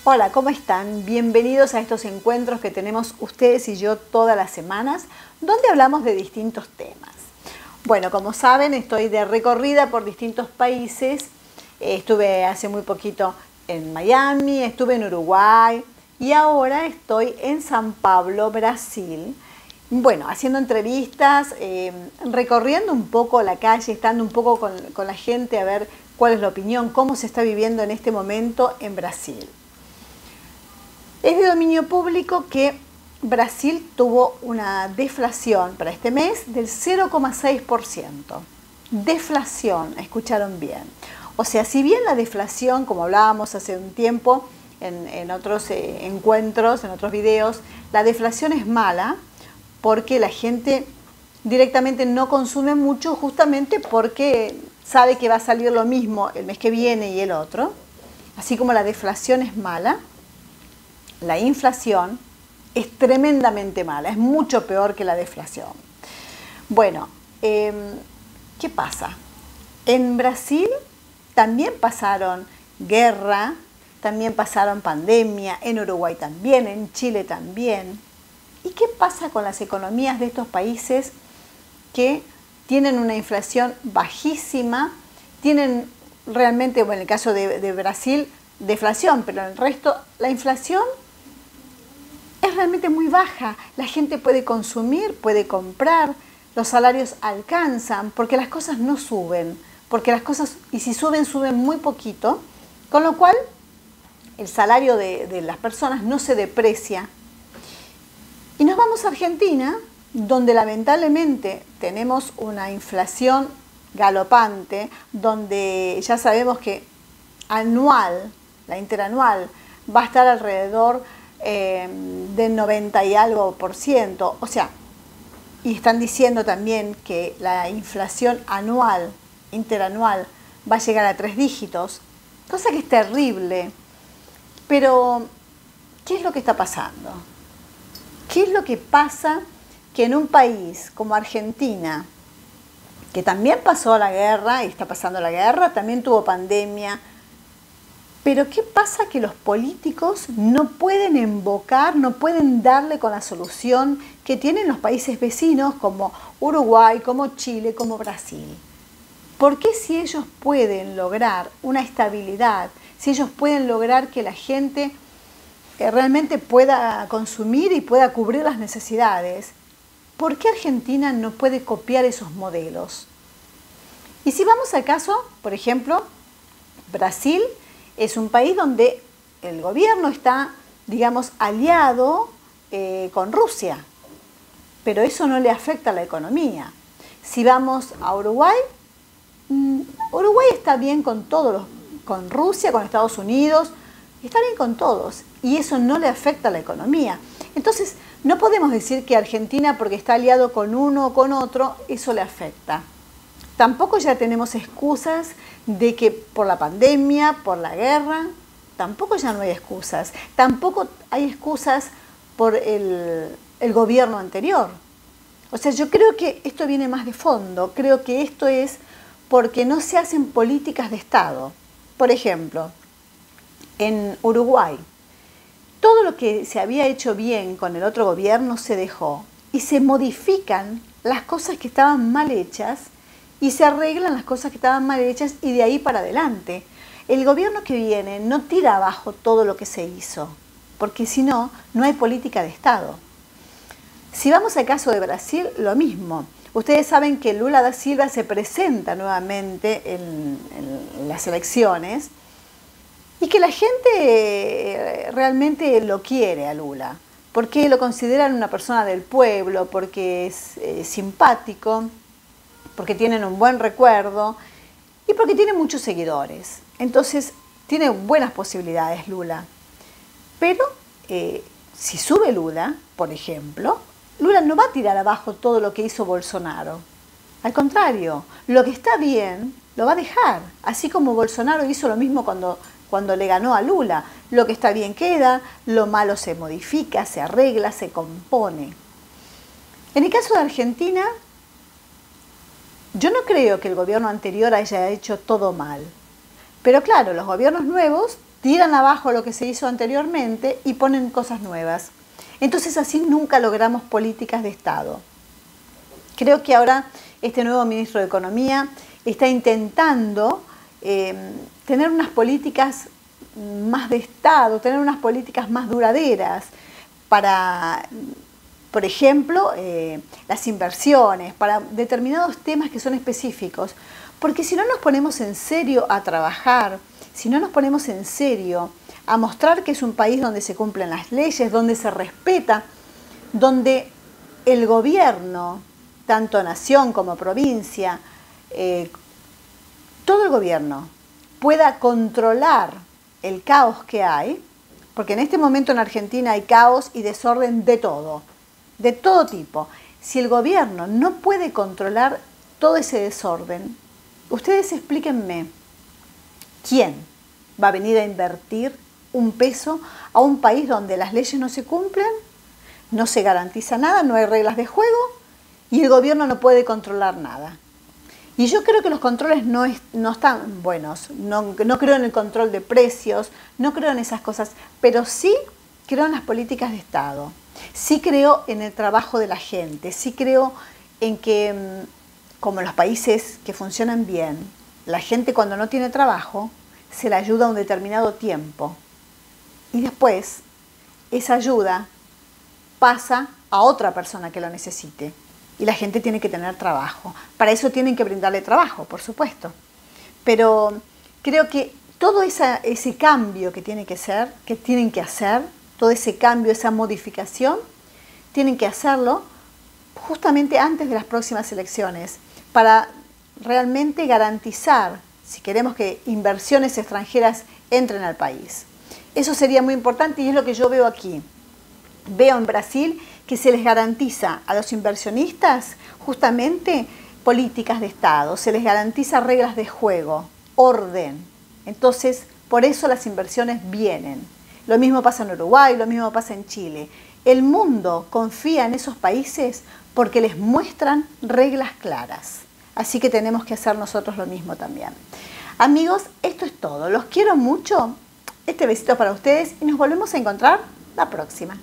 Hola, ¿cómo están? Bienvenidos a estos encuentros que tenemos ustedes y yo todas las semanas, donde hablamos de distintos temas. Bueno, como saben, estoy de recorrida por distintos países. Estuve hace muy poquito en Miami, estuve en Uruguay y ahora estoy en San Pablo, Brasil. Bueno, haciendo entrevistas, recorriendo un poco la calle, estando un poco con la gente a ver cuál es la opinión, cómo se está viviendo en este momento en Brasil. Es de dominio público que Brasil tuvo una deflación para este mes del 0,6%. Deflación, escucharon bien. O sea, si bien la deflación, como hablábamos hace un tiempo en otros encuentros, en otros videos, la deflación es mala porque la gente directamente no consume mucho justamente porque sabe que va a salir lo mismo el mes que viene y el otro. Así como la deflación es mala, la inflación es tremendamente mala, es mucho peor que la deflación. Bueno, ¿qué pasa? En Brasil también pasaron guerra, también pasaron pandemia, en Uruguay también, en Chile también. ¿Y qué pasa con las economías de estos países que tienen una inflación bajísima? Tienen realmente, bueno, en el caso de Brasil, deflación, pero en el resto, la inflación es realmente muy baja. La gente puede consumir, puede comprar, los salarios alcanzan, porque las cosas no suben, porque las cosas, y si suben, suben muy poquito, con lo cual el salario de las personas no se deprecia. Y nos vamos a Argentina, donde lamentablemente tenemos una inflación galopante, donde ya sabemos que anual, la interanual, va a estar alrededor del 90 y algo por ciento. O sea, y están diciendo también que la inflación anual, interanual, va a llegar a 3 dígitos, cosa que es terrible. Pero, ¿qué es lo que está pasando? ¿Qué es lo que pasa que en un país como Argentina, que también pasó la guerra y está pasando la guerra, también tuvo pandemia, pero qué pasa que los políticos no pueden invocar, no pueden darle con la solución que tienen los países vecinos como Uruguay, como Chile, como Brasil? ¿Por qué si ellos pueden lograr una estabilidad, si ellos pueden lograr que la gente realmente pueda consumir y pueda cubrir las necesidades, por qué Argentina no puede copiar esos modelos? Y si vamos al caso, por ejemplo, Brasil es un país donde el gobierno está, digamos, aliado con Rusia, pero eso no le afecta a la economía. Si vamos a Uruguay, Uruguay está bien con todos, con Rusia, con Estados Unidos, está bien con todos, y eso no le afecta a la economía. Entonces, no podemos decir que Argentina, porque está aliado con uno o con otro, eso le afecta. Tampoco ya tenemos excusas de que por la pandemia, por la guerra, tampoco ya no hay excusas. Tampoco hay excusas por el gobierno anterior. O sea, yo creo que esto viene más de fondo. Creo que esto es porque no se hacen políticas de Estado. Por ejemplo, en Uruguay, todo lo que se había hecho bien con el otro gobierno se dejó y se modifican las cosas que estaban mal hechas y se arreglan las cosas que estaban mal hechas y de ahí para adelante. El gobierno que viene no tira abajo todo lo que se hizo, porque si no, no hay política de Estado. Si vamos al caso de Brasil, lo mismo. Ustedes saben que Lula da Silva se presenta nuevamente en las elecciones y que la gente realmente lo quiere a Lula, porque lo consideran una persona del pueblo, porque es simpático, porque tienen un buen recuerdo y porque tiene muchos seguidores. Entonces, tiene buenas posibilidades Lula. Pero si sube Lula, por ejemplo, Lula no va a tirar abajo todo lo que hizo Bolsonaro. Al contrario, lo que está bien lo va a dejar. Así como Bolsonaro hizo lo mismo cuando le ganó a Lula. Lo que está bien queda, lo malo se modifica, se arregla, se compone. En el caso de Argentina, yo no creo que el gobierno anterior haya hecho todo mal. Pero claro, los gobiernos nuevos tiran abajo lo que se hizo anteriormente y ponen cosas nuevas. Entonces así nunca logramos políticas de Estado. Creo que ahora este nuevo ministro de Economía está intentando tener unas políticas más de Estado, tener unas políticas más duraderas para, por ejemplo, las inversiones, para determinados temas que son específicos. Porque si no nos ponemos en serio a trabajar, si no nos ponemos en serio a mostrar que es un país donde se cumplen las leyes, donde se respeta, donde el gobierno, tanto nación como provincia, todo el gobierno pueda controlar el caos que hay, porque en este momento en Argentina hay caos y desorden de todo tipo. Si el gobierno no puede controlar todo ese desorden, ustedes explíquenme, ¿quién va a venir a invertir un peso a un país donde las leyes no se cumplen, no se garantiza nada, no hay reglas de juego y el gobierno no puede controlar nada? Y yo creo que los controles no están buenos, no creo en el control de precios, no creo en esas cosas, pero sí creo en las políticas de Estado, sí creo en el trabajo de la gente, sí creo en que, como en los países que funcionan bien, la gente cuando no tiene trabajo se le ayuda un determinado tiempo y después esa ayuda pasa a otra persona que lo necesite. Y la gente tiene que tener trabajo. Para eso tienen que brindarle trabajo, por supuesto. Pero creo que todo ese cambio que tienen que hacer, todo ese cambio, esa modificación, tienen que hacerlo justamente antes de las próximas elecciones, para realmente garantizar, si queremos que inversiones extranjeras entren al país. Eso sería muy importante y es lo que yo veo aquí. Veo en Brasil que se les garantiza a los inversionistas justamente políticas de Estado, se les garantiza reglas de juego, orden. Entonces, por eso las inversiones vienen. Lo mismo pasa en Uruguay, lo mismo pasa en Chile. El mundo confía en esos países porque les muestran reglas claras. Así que tenemos que hacer nosotros lo mismo también. Amigos, esto es todo. Los quiero mucho. Este besito para ustedes y nos volvemos a encontrar la próxima.